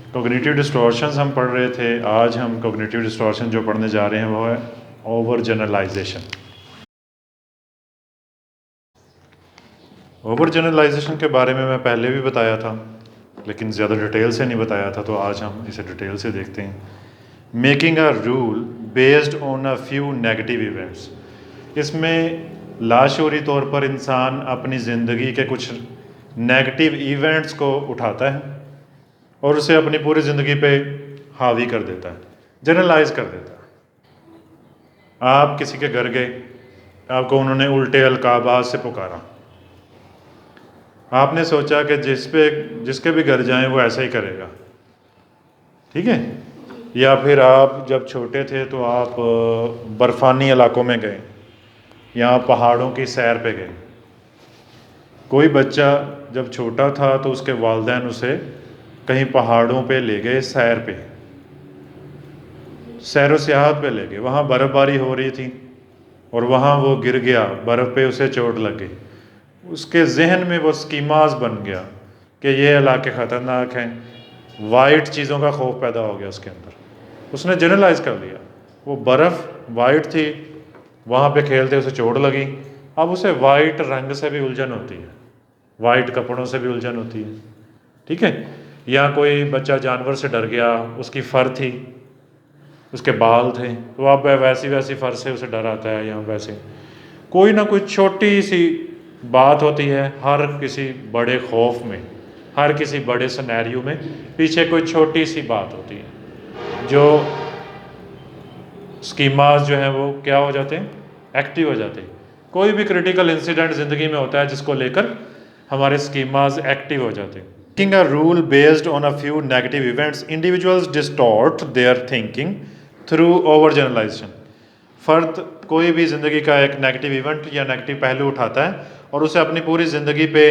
Cognitive distortions हम पढ़ रहे थे। आज हम कॉग्निटिव डिस्टॉर्शन जो पढ़ने जा रहे हैं वो है ओवर जनरलाइजेशन। ओवर जनरलाइजेशन के बारे में मैं पहले भी बताया था, लेकिन ज़्यादा डिटेल से नहीं बताया था, तो आज हम इसे डिटेल से देखते हैं। Making a rule based on a few negative events. इसमें लाशऊरी तौर पर इंसान अपनी ज़िंदगी के कुछ नेगेटिव इवेंट्स को उठाता है और उसे अपनी पूरी ज़िंदगी पे हावी कर देता है, जनरलाइज कर देता है। आप किसी के घर गए, आपको उन्होंने उल्टे अलकाबात से पुकारा, आपने सोचा कि जिसके भी घर जाएं वो ऐसा ही करेगा, ठीक है। या फिर आप जब छोटे थे तो आप बर्फ़ानी इलाकों में गए या पहाड़ों की सैर पे गए। कोई बच्चा जब छोटा था तो उसके वालिदैन उसे कहीं पहाड़ों पे ले गए, सैर पे, सैर व सियाहत पे ले गए। वहाँ बर्फ़बारी हो रही थी और वहाँ वो गिर गया, बर्फ़ पे उसे चोट लग गई। उसके जहन में वो स्कीमास बन गया कि ये इलाके ख़तरनाक हैं, वाइट चीज़ों का खौफ पैदा हो गया उसके अंदर। उसने जनरलाइज कर लिया, वो बर्फ़ वाइट थी, वहाँ पे खेलते उसे चोट लगी, अब उसे वाइट रंग से भी उलझन होती है, वाइट कपड़ों से भी उलझन होती है, ठीक है। या कोई बच्चा जानवर से डर गया, उसकी फ़र थी, उसके बाल थे, तो अब वैसी वैसी फ़र से उसे डर आता है। या वैसे कोई ना कोई छोटी सी बात होती है, हर किसी बड़े खौफ में, हर किसी बड़े सिनेरियो में पीछे कोई छोटी सी बात होती है, जो स्कीमास जो हैं वो क्या हो जाते हैं, एक्टिव हो जाते हैं। कोई भी क्रिटिकल इंसिडेंट ज़िंदगी में होता है जिसको लेकर हमारे स्कीमास एक्टिव हो जाते हैं। Making a rule based on a few negative events, individuals distort their thinking through overgeneralization. फ़र्द कोई भी ज़िंदगी का एक नेगेटिव इवेंट या नेगेटिव पहलू उठाता है और उसे अपनी पूरी ज़िंदगी पे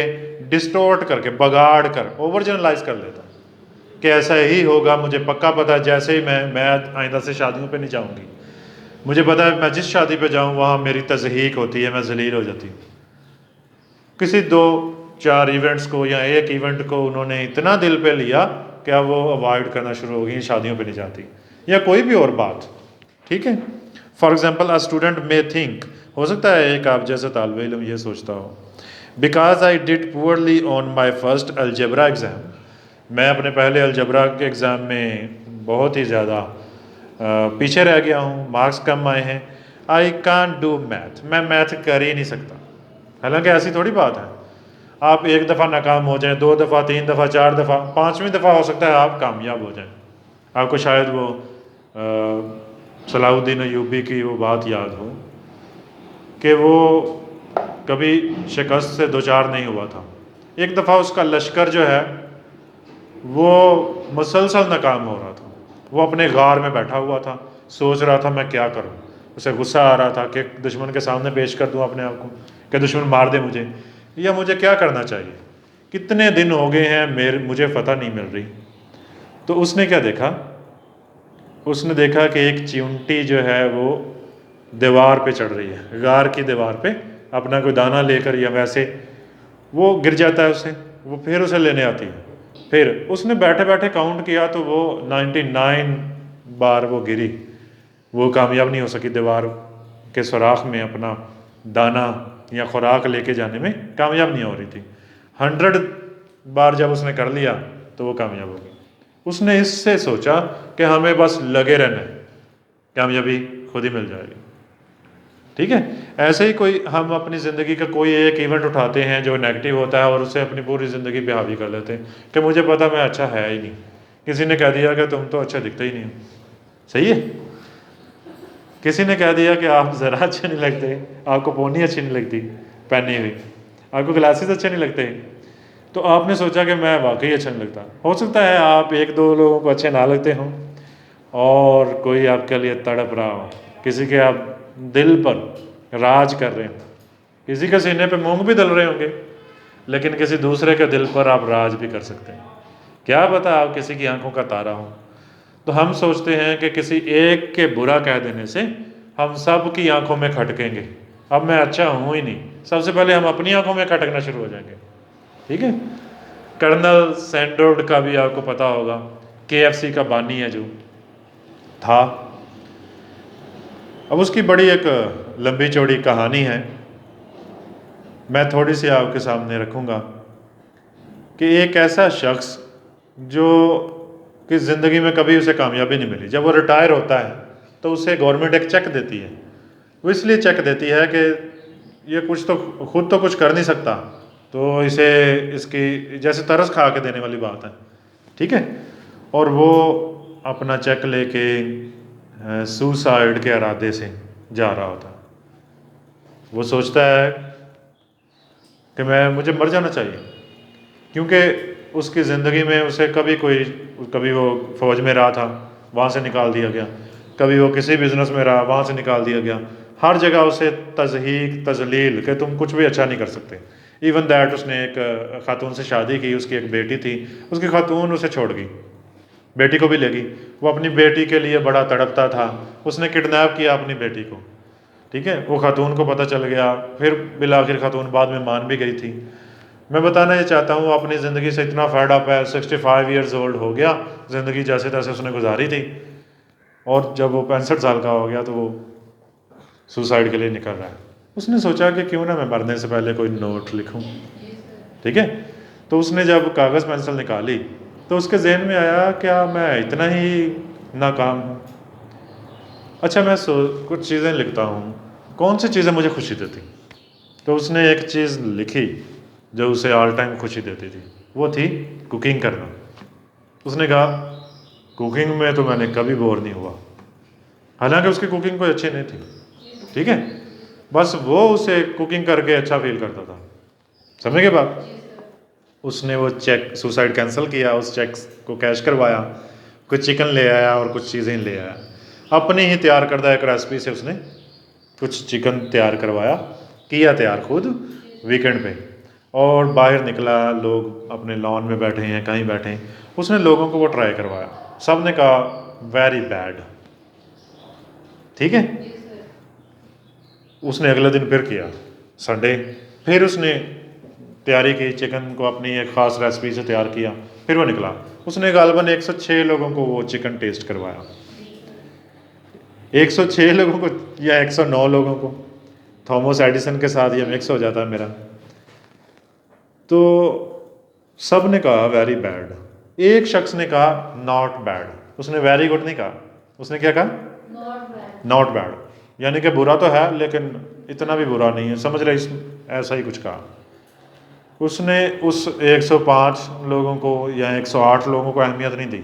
डिस्टॉर्ट करके, बगाड़ कर, ओवर जनरलाइज कर लेता है कि ऐसा ही होगा, मुझे पक्का पता है। जैसे ही मैं आइंदा से शादियों पे नहीं जाऊंगी, मुझे पता है मैं जिस शादी पे जाऊं वहाँ मेरी तज़हीक होती है, मैं जलील हो जाती हूँ। किसी 2-4 इवेंट्स को या एक इवेंट को उन्होंने इतना दिल पे लिया कि अब वो अवॉइड करना शुरू हो गई, शादियों पे नहीं जाती, या कोई भी और बात, ठीक है। For example, a student may think, हो सकता है एक आप जैसे तालिब इल्म ये सोचता हो, because I did poorly on my first algebra exam, मैं अपने पहले अलजबरा के एग्ज़ाम में बहुत ही ज़्यादा पीछे रह गया हूँ, मार्क्स कम आए हैं। आई कांट डू मैथ, मैं मैथ कर ही नहीं सकता। हालांकि ऐसी थोड़ी बात है, आप एक दफ़ा नाकाम हो जाएं, 2 दफ़ा, 3 दफ़ा, 4 दफ़ा, 5वीं दफ़ा हो सकता है आप कामयाब हो जाएं। आपको शायद वो सलाहुद्दीन अय्यूबी की वो बात याद हो कि वो कभी शिकस्त से दो चार नहीं हुआ था। एक दफ़ा उसका लश्कर जो है वो मुसलसल नाकाम हो रहा था। वो अपने गार में बैठा हुआ था, सोच रहा था मैं क्या करूं। उसे गुस्सा आ रहा था कि दुश्मन के सामने पेश कर दूं अपने आप को कि दुश्मन मार दे मुझे, या मुझे क्या करना चाहिए, कितने दिन हो गए हैं मुझे फतह नहीं मिल रही। तो उसने क्या देखा, उसने देखा कि एक चींटी जो है वो दीवार पे चढ़ रही है, गार की दीवार पे अपना कोई दाना लेकर, या वैसे वो गिर जाता है उसे, वो फिर उसे लेने आती है। फिर उसने बैठे बैठे काउंट किया तो वो 99 बार वो गिरी, वो कामयाब नहीं हो सकी दीवार के सुराख में अपना दाना या खुराक लेके जाने में कामयाब नहीं हो रही थी। 100 बार जब उसने कर लिया तो वो कामयाब हो गई। उसने इससे सोचा कि हमें बस लगे रहना है, कामयाबी खुद ही मिल जाएगी, ठीक है। ऐसे ही कोई हम अपनी ज़िंदगी का कोई एक इवेंट उठाते हैं जो नेगेटिव होता है और उसे अपनी पूरी ज़िंदगी पे हावी कर लेते हैं कि मुझे पता मैं अच्छा है ही नहीं। किसी ने कह दिया कि तुम तो अच्छा दिखते ही नहीं हो, सही है। किसी ने कह दिया कि आप ज़रा अच्छे नहीं लगते, आपको पोनी अच्छी नहीं लगती पहनी हुई, आपको ग्लासेस अच्छे नहीं लगते, तो आपने सोचा कि मैं वाकई अच्छा नहीं लगता। हो सकता है आप 1-2 लोगों को अच्छे ना लगते हों और कोई आपके लिए तड़प रहा हो, किसी के आप दिल पर राज कर रहे हो, किसी के सीने पे मूंग भी दल रहे होंगे, लेकिन किसी दूसरे के दिल पर आप राज भी कर सकते हैं। क्या पता आप किसी की आंखों का तारा हो। तो हम सोचते हैं कि किसी एक के बुरा कह देने से हम सब की आंखों में खटकेंगे, अब मैं अच्छा हूँ ही नहीं, सबसे पहले हम अपनी आंखों में खटकना शुरू हो जाएंगे, ठीक है। कर्नल सैंडोर्ड का भी आपको पता होगा KFC का बानी है जो था। अब उसकी बड़ी एक लंबी चौड़ी कहानी है, मैं थोड़ी सी आपके सामने रखूँगा कि एक ऐसा शख्स जो कि ज़िंदगी में कभी उसे कामयाबी नहीं मिली, जब वो रिटायर होता है तो उसे गवर्नमेंट एक चेक देती है। वो इसलिए चेक देती है कि ये कुछ तो खुद तो कुछ कर नहीं सकता, तो इसे इसकी जैसे तरस खा के देने वाली बात है, ठीक है। और वो अपना चेक लेके सुसाइड के इरादे से जा रहा होता है। वो सोचता है कि मुझे मर जाना चाहिए, क्योंकि उसकी ज़िंदगी में उसे कभी वो फ़ौज में रहा था, वहाँ से निकाल दिया गया, कभी वो किसी बिज़नेस में रहा, वहाँ से निकाल दिया गया, हर जगह उसे तज़हीक तज़लील कि तुम कुछ भी अच्छा नहीं कर सकते। इवन दैट उसने एक खातून से शादी की, उसकी एक बेटी थी, उसकी खातून उसे छोड़ गई, बेटी को भी ले गई। वो अपनी बेटी के लिए बड़ा तड़पता था, उसने किडनैप किया अपनी बेटी को, ठीक है। वो खातून को पता चल गया, फिर बिलाखिर खातून बाद में मान भी गई थी। मैं बताना ये चाहता हूँ अपनी ज़िंदगी से इतना फेड अप है, 65 ईयर्स ओल्ड हो गया, ज़िंदगी जैसे तैसे उसने गुजारी थी, और जब वो 65 साल का हो गया तो वो सुसाइड के लिए निकल रहा है। उसने सोचा कि क्यों ना मैं मरने से पहले कोई नोट लिखूं, ठीक है। तो उसने जब कागज़ पेंसिल निकाली तो उसके जहन में आया क्या मैं इतना ही नाकाम हूँ, अच्छा मैं कुछ चीज़ें लिखता हूँ, कौन सी चीज़ें मुझे खुशी देती। तो उसने एक चीज़ लिखी जो उसे ऑल टाइम खुशी देती थी, वो थी कुकिंग करना। उसने कहा कुकिंग में तो मैंने कभी बोर नहीं हुआ, हालांकि उसकी कुकिंग कोई अच्छी नहीं थी, ठीक है, बस वो उसे कुकिंग करके अच्छा फील करता था। समझ गए बात। उसने वो चेक सुसाइड कैंसिल किया, उस चेक को कैश करवाया, कुछ चिकन ले आया और कुछ चीज़ें ले आया, अपनी ही तैयार करदा एक रेसिपी से उसने कुछ चिकन तैयार करवाया, किया तैयार खुद वीकेंड पे, और बाहर निकला, लोग अपने लॉन में बैठे हैं, कहीं बैठे हैं, उसने लोगों को वो ट्राई करवाया, सब ने कहा वेरी बैड, ठीक है। उसने अगले दिन फिर किया, संडे, फिर उसने तैयारी की, चिकन को अपनी एक ख़ास रेसिपी से तैयार किया, फिर वो निकला, उसने गालबन 106 लोगों को वो चिकन टेस्ट करवाया, 106 लोगों को या 109 लोगों को, थॉमस एडिसन के साथ ये मिक्स हो जाता है मेरा। तो सब ने कहा वेरी बैड, एक शख्स ने कहा नॉट बैड, उसने वेरी गुड नहीं कहा, उसने क्या कहा नॉट बैड, यानी कि बुरा तो है लेकिन इतना भी बुरा नहीं है, समझ रहे, ऐसा ही कुछ कहा। उसने उस 105 लोगों को या 108 लोगों को अहमियत नहीं दी,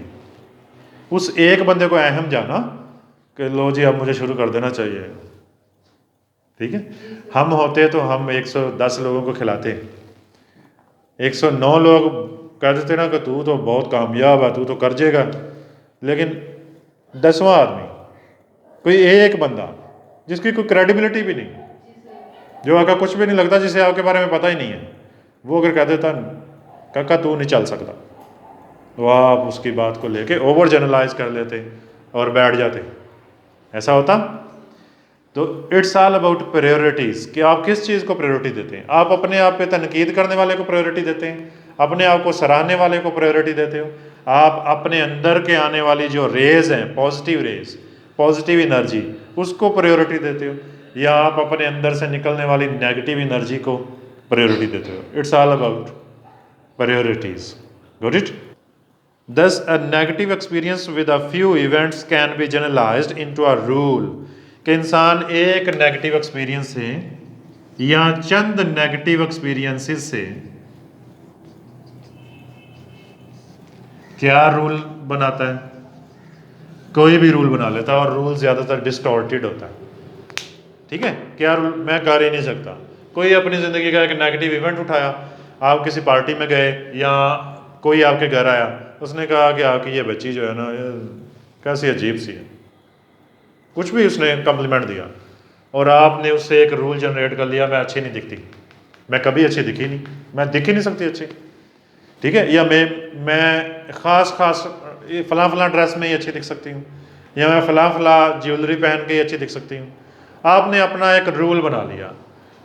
उस एक बंदे को अहम जाना कि लो जी अब मुझे शुरू कर देना चाहिए, ठीक है। हम होते तो हम 110 लोगों को खिलाते, 109 लोग कह देते ना कि तू तो बहुत कामयाब है, तू तो कर जाएगा, लेकिन 10वां आदमी, कोई एक बंदा जिसकी कोई क्रेडिबिलिटी भी नहीं, जो आपका कुछ भी नहीं लगता, जिसे आपके बारे में पता ही नहीं है, वो अगर कह देता काका तू नहीं चल सकता, तो आप उसकी बात को लेके ओवर जनरलाइज कर लेते और बैठ जाते, ऐसा होता। तो इट्स ऑल अबाउट प्रायोरिटीज़, कि आप किस चीज़ को प्रायोरिटी देते हैं। आप अपने आप पे तनकीद करने वाले को प्रायोरिटी देते हैं, अपने आप को सराहने वाले को प्रायोरिटी देते हो, आप अपने अंदर के आने वाली जो रेज़ हैं, पॉजिटिव रेज़, पॉजिटिव एनर्जी, उसको प्रायोरिटी देते हो, या आप अपने अंदर से निकलने वाली नेगेटिव एनर्जी को प्रायोरिटी देते हो। It's all about priorities, got it. Thus, a negative experience with a few events can be generalized into a rule, कि इंसान एक नेगेटिव एक्सपीरियंस से या चंद नेगेटिव एक्सपीरियंसेस से क्या रूल बनाता है, कोई भी रूल बना लेता है, और रूल ज़्यादातर डिस्टॉर्टेड होता है, ठीक है। क्या रूल मैं कर ही नहीं सकता। कोई अपनी ज़िंदगी का एक नेगेटिव इवेंट उठाया, आप किसी पार्टी में गए या कोई आपके घर आया, उसने कहा कि आपकी ये बच्ची जो है ना ये कैसी अजीब सी है, कुछ भी उसने कम्प्लीमेंट दिया, और आपने उससे एक रूल जनरेट कर लिया, मैं अच्छी नहीं दिखती, मैं कभी अच्छी दिखी नहीं, मैं दिख ही नहीं सकती अच्छी, ठीक है, या मैं ख़ास फ़लाँ ड्रेस में ही अच्छी दिख सकती हूँ, या मैं फ़लाँ ज्वेलरी पहन के ही अच्छी दिख सकती हूँ। आपने अपना एक रूल बना लिया,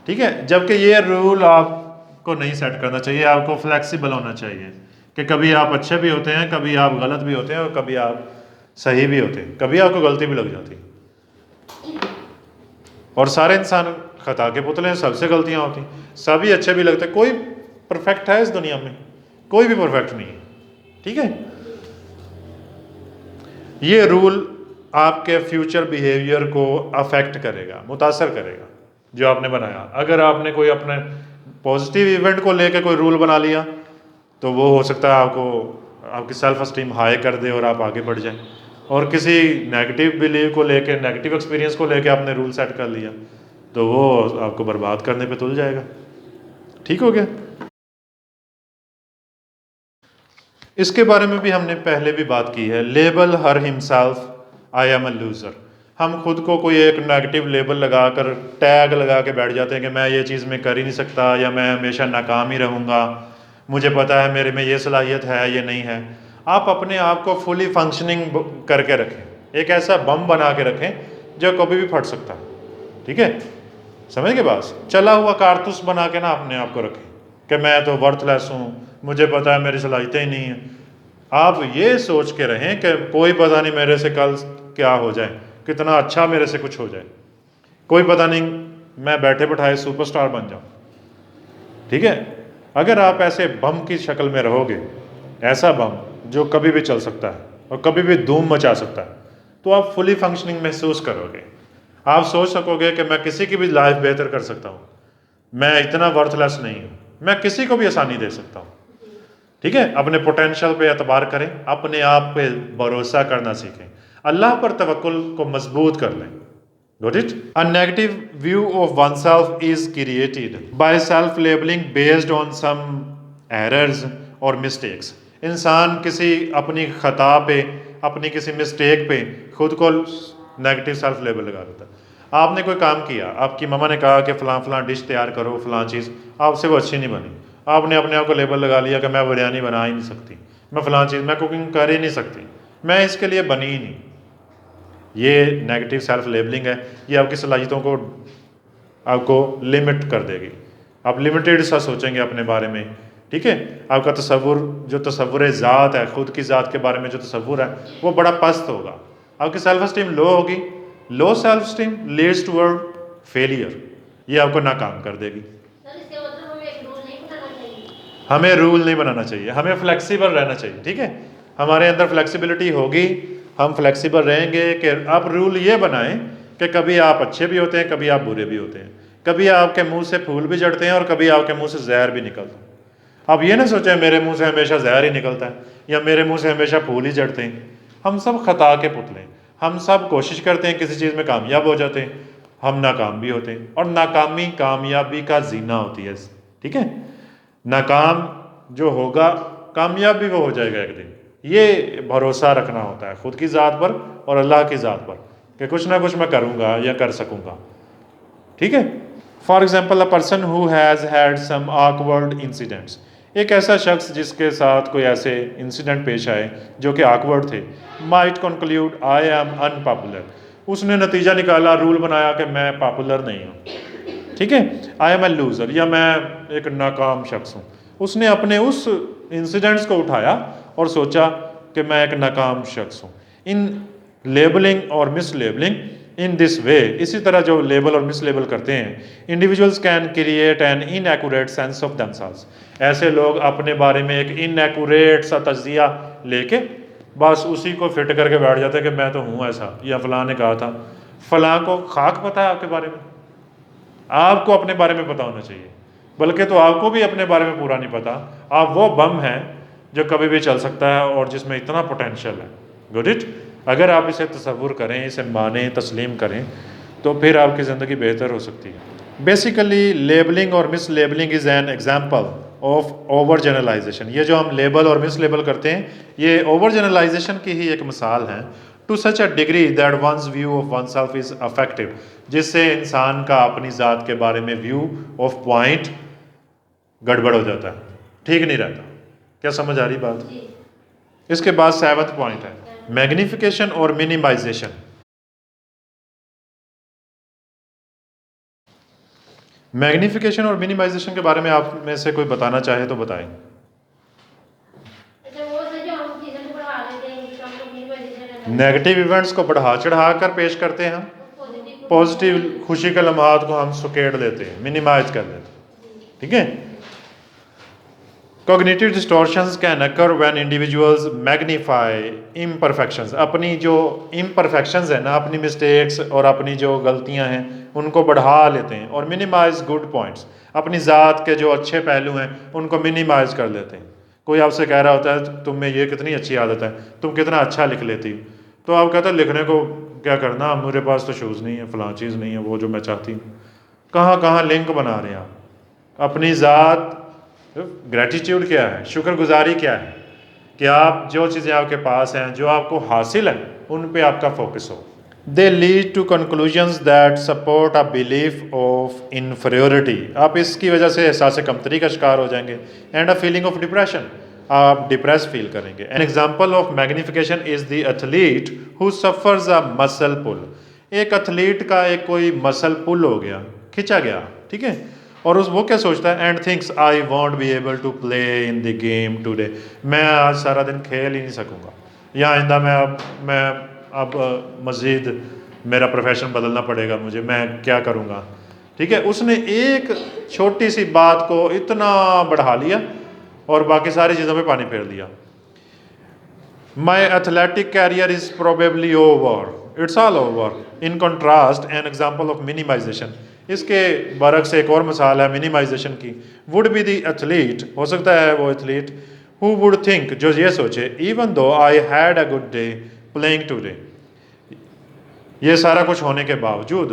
ठीक है, जबकि ये रूल आपको नहीं सेट करना चाहिए, आपको फ्लेक्सिबल होना चाहिए कि कभी आप अच्छे भी होते हैं, कभी आप गलत भी होते हैं और कभी आप सही भी होते हैं, कभी आपको गलती भी लग जाती है। और सारे इंसान खता के पुतले हैं, सबसे गलतियां होती हैं, सभी अच्छे भी लगते हैं, कोई परफेक्ट है इस दुनिया में? कोई भी परफेक्ट नहीं है, ठीक है। ये रूल आपके फ्यूचर बिहेवियर को अफेक्ट करेगा, मुतासर करेगा जो आपने बनाया। अगर आपने कोई अपने पॉजिटिव इवेंट को लेकर कोई रूल बना लिया तो वो हो सकता है आपको आपकी सेल्फ एस्टीम हाई कर दे और आप आगे बढ़ जाएं। और किसी नेगेटिव बिलीव को लेके, नेगेटिव एक्सपीरियंस को लेके आपने रूल सेट कर लिया तो वो आपको बर्बाद करने पे तुल जाएगा। ठीक हो गया। इसके बारे में भी हमने पहले भी बात की है। Label her himself I am a loser. हम खुद को कोई एक नेगेटिव लेबल लगा कर, टैग लगा के बैठ जाते हैं कि मैं ये चीज़ में कर ही नहीं सकता, या मैं हमेशा नाकाम ही रहूँगा, मुझे पता है मेरे में ये सलाहियत है, ये नहीं है। आप अपने आप को फुली फंक्शनिंग करके रखें, एक ऐसा बम बना के रखें जो कभी भी फट सकता है। ठीक है, समझ के पास चला हुआ कारतूस बना के ना अपने आप को रखें कि मैं तो वर्थलेस हूँ, मुझे पता है मेरी सलाहियतें ही नहीं है। आप ये सोच के रहें कि कोई पता नहीं मेरे से कल क्या हो जाए, कितना अच्छा मेरे से कुछ हो जाए, कोई पता नहीं मैं बैठे बैठाए सुपरस्टार बन जाऊँ। ठीक है, अगर आप ऐसे बम की शक्ल में रहोगे, ऐसा बम जो कभी भी चल सकता है और कभी भी धूम मचा सकता है, तो आप फुली फंक्शनिंग महसूस करोगे। आप सोच सकोगे कि मैं किसी की भी लाइफ बेहतर कर सकता हूँ, मैं इतना वर्थलेस नहीं हूँ, मैं किसी को भी आसानी दे सकता हूँ। ठीक है, अपने पोटेंशियल पे एतबार करें, अपने आप पे भरोसा करना सीखें, अल्लाह पर तवक्कुल को मजबूत कर लें। Got it? A negative view of oneself is created by self-labeling based on some errors or mistakes. इंसान किसी अपनी खता पे, अपनी किसी मिस्टेक पे खुद को नेगेटिव सेल्फ लेबल लगा देता है। आपने कोई काम किया, आपकी मम्मा ने कहा कि फ़लाँ फ़लाँ डिश तैयार करो, फ़लाँ चीज़, आपसे वो अच्छी नहीं बनी, आपने अपने आप को लेबल लगा लिया कि मैं बिरयानी बना ही नहीं सकती, मैं फ़लाँ चीज़, मैं कुकिंग कर ही नहीं सकती, मैं इसके लिए बनी ही नहीं। ये नेगेटिव सेल्फ लेबलिंग है, ये आपकी सलाहियतों को आपको लिमिट कर देगी। आप लिमिटेड सा सोचेंगे अपने बारे में। ठीक है, आपका तसव्वुर, जो तसव्वुर ज़ात है, खुद की ज़ात के बारे में जो तसव्वुर है वो बड़ा पस्त होगा, आपकी सेल्फ स्टीम लो होगी। Low self esteem leads toward failure, ये आपको नाकाम कर देगी। हमें रूल नहीं बनाना चाहिए, हमें फ्लेक्सिबल रहना चाहिए। ठीक है, हमारे अंदर फ्लेक्सिबिलिटी होगी, हम फ्लेक्सिबल रहेंगे कि आप रूल ये बनाएं कि कभी आप अच्छे भी होते हैं, कभी आप बुरे भी होते हैं, कभी आपके मुंह से फूल भी झड़ते हैं और कभी आपके मुंह से जहर भी निकलता है। आप ये ना सोचें मेरे मुंह से हमेशा जहर ही निकलता है या मेरे मुंह से हमेशा फूल ही झड़ते हैं। हम सब खता के पुतले हैं, हम सब कोशिश करते हैं किसी चीज़ में कामयाब हो जाते हैं, हम नाकाम भी होते हैं, और नाकामी कामयाबी का जीना होती है। ठीक है, नाकाम जो होगा कामयाब भी वो हो जाएगा एक दिन। ये भरोसा रखना होता है खुद की ज़ात पर और अल्लाह की ज़ात पर कि कुछ ना कुछ मैं करूँगा या कर सकूँगा। ठीक है, for example, a person who has had some awkward incidents. एक ऐसा शख्स जिसके साथ कोई ऐसे इंसिडेंट पेश आए जो कि ऑकवर्ड थे, might conclude I am unpopular. उसने नतीजा निकाला, रूल बनाया कि मैं पॉपुलर नहीं हूँ। ठीक है, आई एम ए लूज़र, या मैं एक नाकाम शख्स हूँ। उसने अपने उस इंसिडेंट्स को उठाया और सोचा कि मैं एक नाकाम शख्स हूँ। इन लेबलिंग और miss labelling in this way, इसी तरह जो लेबल और मिस लेबल करते हैं, individuals can create an inaccurate sense of themselves. ऐसे लोग अपने बारे में एक इनएक्यूरेट सा तज्जिया लेके बस उसी को फिट करके बैठ जाते हैं कि मैं तो हूँ ऐसा, या फलां ने कहा था। फलां को खाक पता है आपके बारे में? आपको अपने बारे में पता होना चाहिए, बल्कि तो आपको भी अपने बारे में पूरा नहीं पता। आप वो बम हैं जो कभी भी चल सकता है और जिसमें इतना पोटेंशियल है। गुड इट, अगर आप इसे तसव्वुर करें, इसे माने, तस्लीम करें, तो फिर आपकी ज़िंदगी बेहतर हो सकती है। बेसिकली लेबलिंग और mislabelling is an example of overgeneralisation. ये जो हम लेबल और मिस लेबल करते हैं, ये ओवर जनरलाइजेशन की ही एक मिसाल है। To such a degree that one's view of oneself is affective, जिससे इंसान का अपनी ज़ात के बारे में व्यू ऑफ पॉइंट गड़बड़ हो जाता है, ठीक नहीं रहता। क्या समझ आ रही बात? इसके बाद 7th पॉइंट है मैग्निफिकेशन और मिनिमाइजेशन। मैग्निफिकेशन और मिनिमाइजेशन के बारे में आप में से कोई बताना चाहे तो बताएं। नेगेटिव इवेंट्स को बढ़ा चढ़ा कर पेश करते हैं, पॉजिटिव खुशी के लम्हात को हम सुकेड़ देते हैं, मिनिमाइज कर देते हैं। ठीक है। Cognitive distortions can occur when individuals magnify imperfections। अपनी जो imperfections है ना, अपनी mistakes और अपनी जो गलतियां हैं उनको बढ़ा लेते हैं, और minimize good points, अपनी ज़ात के जो अच्छे पहलू हैं उनको minimize कर लेते हैं। कोई आपसे कह रहा होता है तुम में ये कितनी अच्छी आदत है, तुम कितना अच्छा लिख लेती, तो आप कहते हैं लिखने को क्या करना, मेरे पास तो शूज़ नहीं है, फलां चीज़ नहीं है, वो जो मैं चाहती हूँ। कहाँ कहाँ लिंक बना रहे हैं आप। अपनी ज़ात, ग्रेटिट्यूड क्या है, शुक्रगुजारी क्या है कि आप जो चीज़ें आपके पास हैं, जो आपको हासिल है, उन पे आपका फोकस हो। They lead to conclusions that support a belief of inferiority. आप इसकी वजह से एहसास कमतरी का शिकार हो जाएंगे, and a feeling of depression, आप डिप्रेस फील करेंगे। An example of magnification is the athlete who suffers a muscle pull. एक एथलीट का एक कोई मसल पुल हो गया, खिंचा गया, ठीक है, और वो क्या सोचता है, and thinks I won't be able to play in the game today. मैं आज सारा दिन खेल ही नहीं सकूँगा, या आइंदा मैं अब मज़ीद मेरा प्रोफेशन बदलना पड़ेगा मुझे, मैं क्या करूँगा। ठीक है, उसने एक छोटी सी बात को इतना बढ़ा लिया और बाकी सारी चीज़ों पे पानी फेर दिया। My athletic career is probably over, it's all over. In contrast an example of minimisation. इसके बरक से एक और मिसाल है मिनिमाइजेशन की। वुड बी दी एथलीट, हो सकता है वो एथलीट हु वुड थिंक, जो ये सोचे, even though I had a good day playing today, ये सारा कुछ होने के बावजूद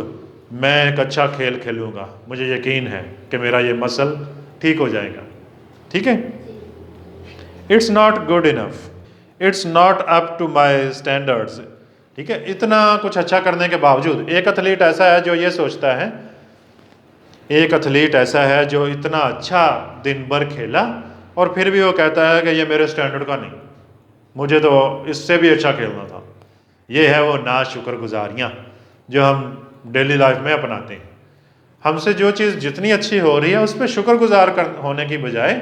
मैं एक अच्छा खेल खेलूँगा, मुझे यकीन है कि मेरा ये मसल ठीक हो जाएगा। ठीक है। It's not good enough, it's not up to my standards. ठीक है, इतना कुछ अच्छा करने के बावजूद एक एथलीट ऐसा है जो ये सोचता है, एक एथलीट ऐसा है जो इतना अच्छा दिन भर खेला और फिर भी वो कहता है कि ये मेरे स्टैंडर्ड का नहीं, मुझे तो इससे भी अच्छा खेलना था। ये है वो नाशुक्रगुजारियाँ जो हम डेली लाइफ में अपनाते हैं। हमसे जो चीज़ जितनी अच्छी हो रही है उस पर शुक्रगुजार होने की बजाय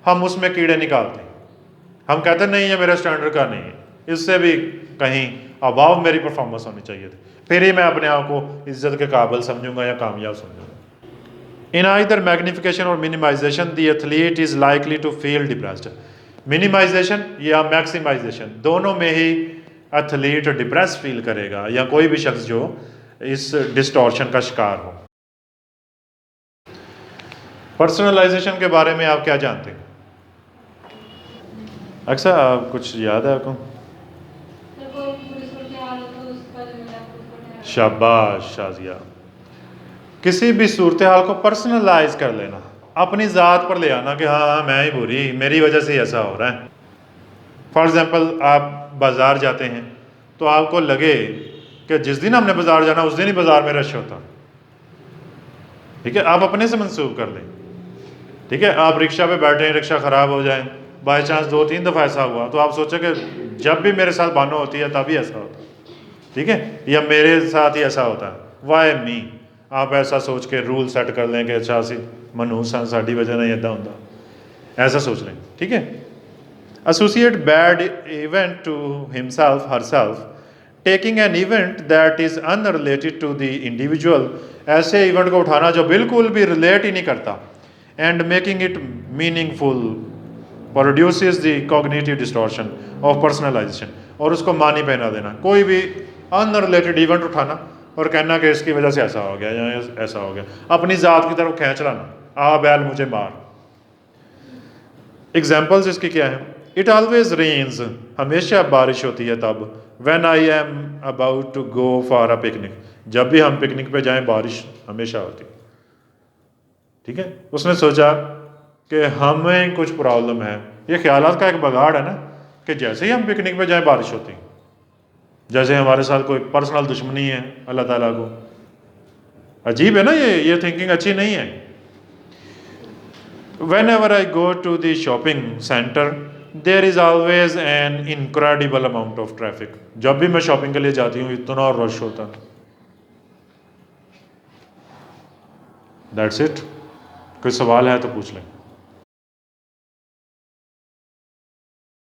हम उसमें कीड़े निकालते हैं। हम कहते हैं नहीं ये मेरे स्टैंडर्ड का नहीं है, इससे भी कहीं अबाव मेरी परफॉर्मेंस होनी चाहिए थी, फिर ही मैं अपने आप को इज्जत के काबिल समझूंगा या कामयाब समझूंगा। इन आइदर मैग्निफिकेशन और minimisation the athlete is likely to feel depressed. Minimisation या मैक्सिमाइजेशन दोनों में ही एथलीट डिप्रेस फील करेगा, या कोई भी शख्स जो इस डिस्टॉर्शन का शिकार हो। पर्सनलाइजेशन के बारे में आप क्या जानते हैं? अक्सर आप कुछ याद है आपको? शाबाश शाजिया। किसी भी सूरत हाल को पर्सनलाइज कर लेना, अपनी ज़ात पर ले आना कि हाँ मैं ही बुरी, मेरी वजह से ऐसा हो रहा है। फॉर एग्ज़ाम्पल आप बाज़ार जाते हैं तो आपको लगे कि जिस दिन हमने बाज़ार जाना उस दिन ही बाज़ार में रश होता। ठीक है, आप अपने से मंसूब कर लें। ठीक है, आप रिक्शा पे बैठे हैं, रिक्शा ख़राब हो जाए, बाई चांस 2-3 दफ़ा ऐसा हुआ, तो आप सोचें कि जब भी मेरे साथ बानो होती है तभी ऐसा होता है। ठीक है, या मेरे साथ ही ऐसा होता है, वाई मी। आप ऐसा सोच के रूल सेट कर लें कि अच्छा असी मनूस हाँ, साड़ी वजह नहीं इदा होता, ऐसा सोच लें। ठीक है, associate bad event to himself herself, taking an event that is unrelated to the individual. ऐसे इवेंट को उठाना जो बिल्कुल भी रिलेट ही नहीं करता, and making it meaningful produces the cognitive distortion of personalisation. और उसको मानी पहना देना, कोई भी अनरिलेटेड इवेंट उठाना और कहना कि इसकी वजह से ऐसा हो गया या ऐसा हो गया, अपनी ज़ात की तरफ खींच लाना, आ बैल मुझे मार। एग्जाम्पल्स इसकी क्या है? इट ऑलवेज रेन्स, हमेशा बारिश होती है तब। When I am about to go for a picnic, जब भी हम पिकनिक पे जाएं बारिश हमेशा होती। ठीक है, उसने सोचा कि हमें कुछ प्रॉब्लम है। ये ख्यालात का एक बगाड़ है ना, कि जैसे ही हम पिकनिक पे जाएं बारिश होती, जैसे हमारे साथ कोई पर्सनल दुश्मनी है अल्लाह ताला को। अजीब है ना, ये थिंकिंग अच्छी नहीं है। Whenever I go to the shopping center, there is always an incredible amount of traffic. जब भी मैं शॉपिंग के लिए जाती हूँ इतना रश होता है। That's it. कोई सवाल है तो पूछ लें।